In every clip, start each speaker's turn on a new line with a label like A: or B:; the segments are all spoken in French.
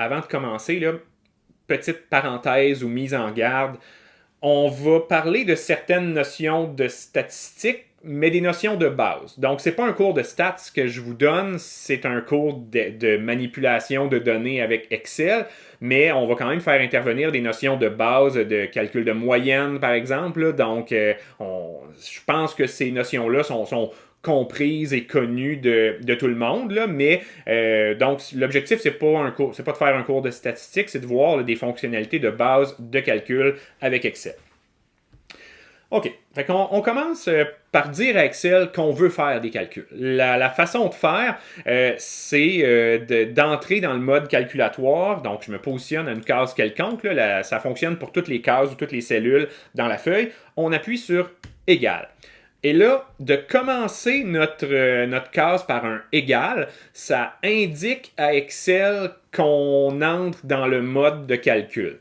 A: avant de commencer, là, petite parenthèse ou mise en garde, on va parler de certaines notions de statistiques, mais des notions de base. Donc, c'est pas un cours de stats que je vous donne, c'est un cours de manipulation de données avec Excel, mais on va quand même faire intervenir des notions de base, de calcul de moyenne, par exemple. Donc, je pense que ces notions-là sont comprises et connues de tout le monde, là, mais donc l'objectif c'est pas de faire un cours de statistiques, c'est de voir là, des fonctionnalités de base de calcul avec Excel. OK. Fait qu'on on commence par dire à Excel qu'on veut faire des calculs. La façon de faire, c'est d'entrer dans le mode calculatoire. Donc, je me positionne à une case quelconque. Là, ça fonctionne pour toutes les cases ou toutes les cellules dans la feuille. On appuie sur égal. Et là, de commencer notre case par un égal, ça indique à Excel qu'on entre dans le mode de calcul.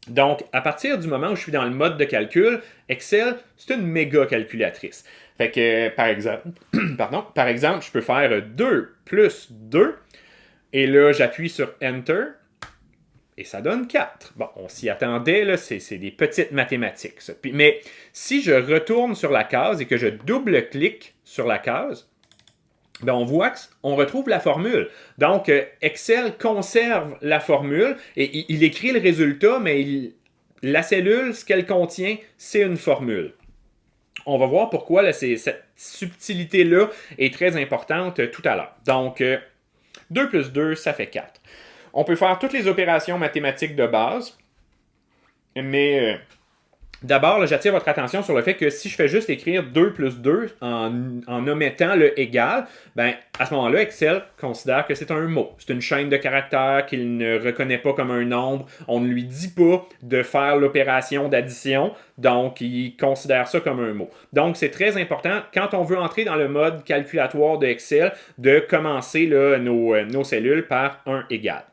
A: Donc, à partir du moment où je suis dans le mode de calcul, Excel, c'est une méga calculatrice. Fait que, par exemple, je peux faire 2 plus 2, et là, j'appuie sur Enter, et ça donne 4. Bon, on s'y attendait, là, c'est des petites mathématiques. Ça. Mais si je retourne sur la case et que je double-clique sur la case, ben on voit qu'on retrouve la formule. Donc, Excel conserve la formule et il écrit le résultat, mais la cellule, ce qu'elle contient, c'est une formule. On va voir pourquoi là, cette subtilité-là est très importante tout à l'heure. Donc, 2 plus 2, ça fait 4. On peut faire toutes les opérations mathématiques de base, mais d'abord, j'attire votre attention sur le fait que si je fais juste écrire 2 plus 2 en omettant le égal, ben, à ce moment-là, Excel considère que c'est un mot. C'est une chaîne de caractères qu'il ne reconnaît pas comme un nombre. On ne lui dit pas de faire l'opération d'addition, donc il considère ça comme un mot. Donc, c'est très important, quand on veut entrer dans le mode calculatoire de Excel, de commencer là, nos cellules par un égal.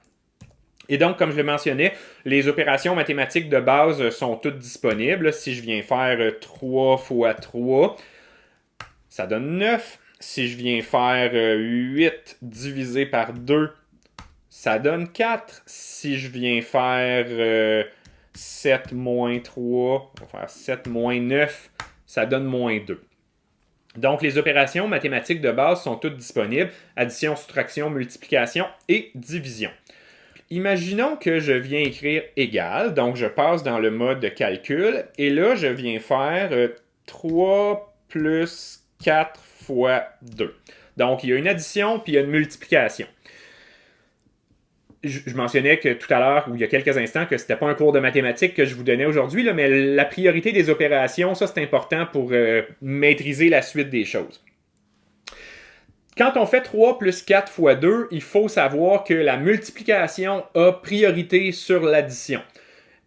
A: Et donc, comme je le mentionnais, les opérations mathématiques de base sont toutes disponibles. Si je viens faire 3 fois 3, ça donne 9. Si je viens faire 8 divisé par 2, ça donne 4. Si je viens faire 7 moins 3, on va faire 7 moins 9, ça donne moins 2. Donc, les opérations mathématiques de base sont toutes disponibles. Addition, soustraction, multiplication et division. Imaginons que je viens écrire égal, donc je passe dans le mode de calcul, et là, je viens faire 3 plus 4 fois 2. Donc, il y a une addition, puis il y a une multiplication. Je mentionnais que tout à l'heure, ou il y a quelques instants, que c'était pas un cours de mathématiques que je vous donnais aujourd'hui, là, mais la priorité des opérations, ça c'est important pour maîtriser la suite des choses. Quand on fait 3 plus 4 fois 2, il faut savoir que la multiplication a priorité sur l'addition.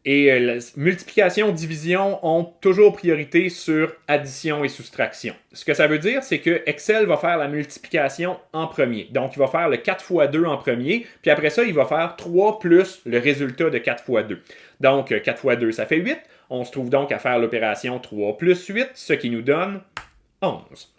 A: Et la multiplication, division ont toujours priorité sur addition et soustraction. Ce que ça veut dire, c'est que Excel va faire la multiplication en premier. Donc, il va faire le 4 fois 2 en premier, puis après ça, il va faire 3 plus le résultat de 4 fois 2. Donc, 4 fois 2, ça fait 8. On se trouve donc à faire l'opération 3 plus 8, ce qui nous donne 11.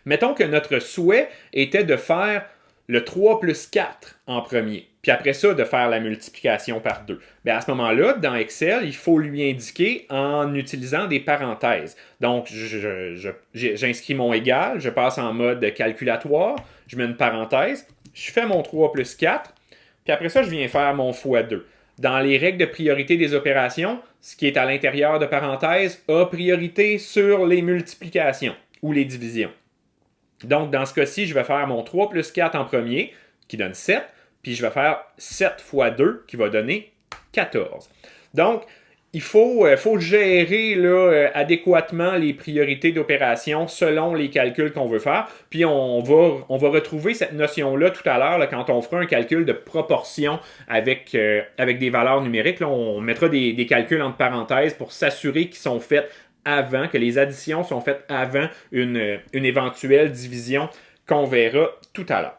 A: Mettons que notre souhait était de faire le 3 plus 4 en premier, puis après ça, de faire la multiplication par 2. Bien, à ce moment-là, dans Excel, il faut lui indiquer en utilisant des parenthèses. Donc, j'inscris mon égal, je passe en mode calculatoire, je mets une parenthèse, je fais mon 3 plus 4, puis après ça, je viens faire mon fois 2. Dans les règles de priorité des opérations, ce qui est à l'intérieur de parenthèses a priorité sur les multiplications ou les divisions. Donc, dans ce cas-ci, je vais faire mon 3 plus 4 en premier, qui donne 7, puis je vais faire 7 fois 2, qui va donner 14. Donc, il faut gérer là, adéquatement les priorités d'opération selon les calculs qu'on veut faire. Puis, on va retrouver cette notion-là tout à l'heure là, quand on fera un calcul de proportion avec des valeurs numériques. Là, on mettra des calculs entre parenthèses pour s'assurer qu'ils sont faits avant, que les additions sont faites avant une éventuelle division qu'on verra tout à l'heure.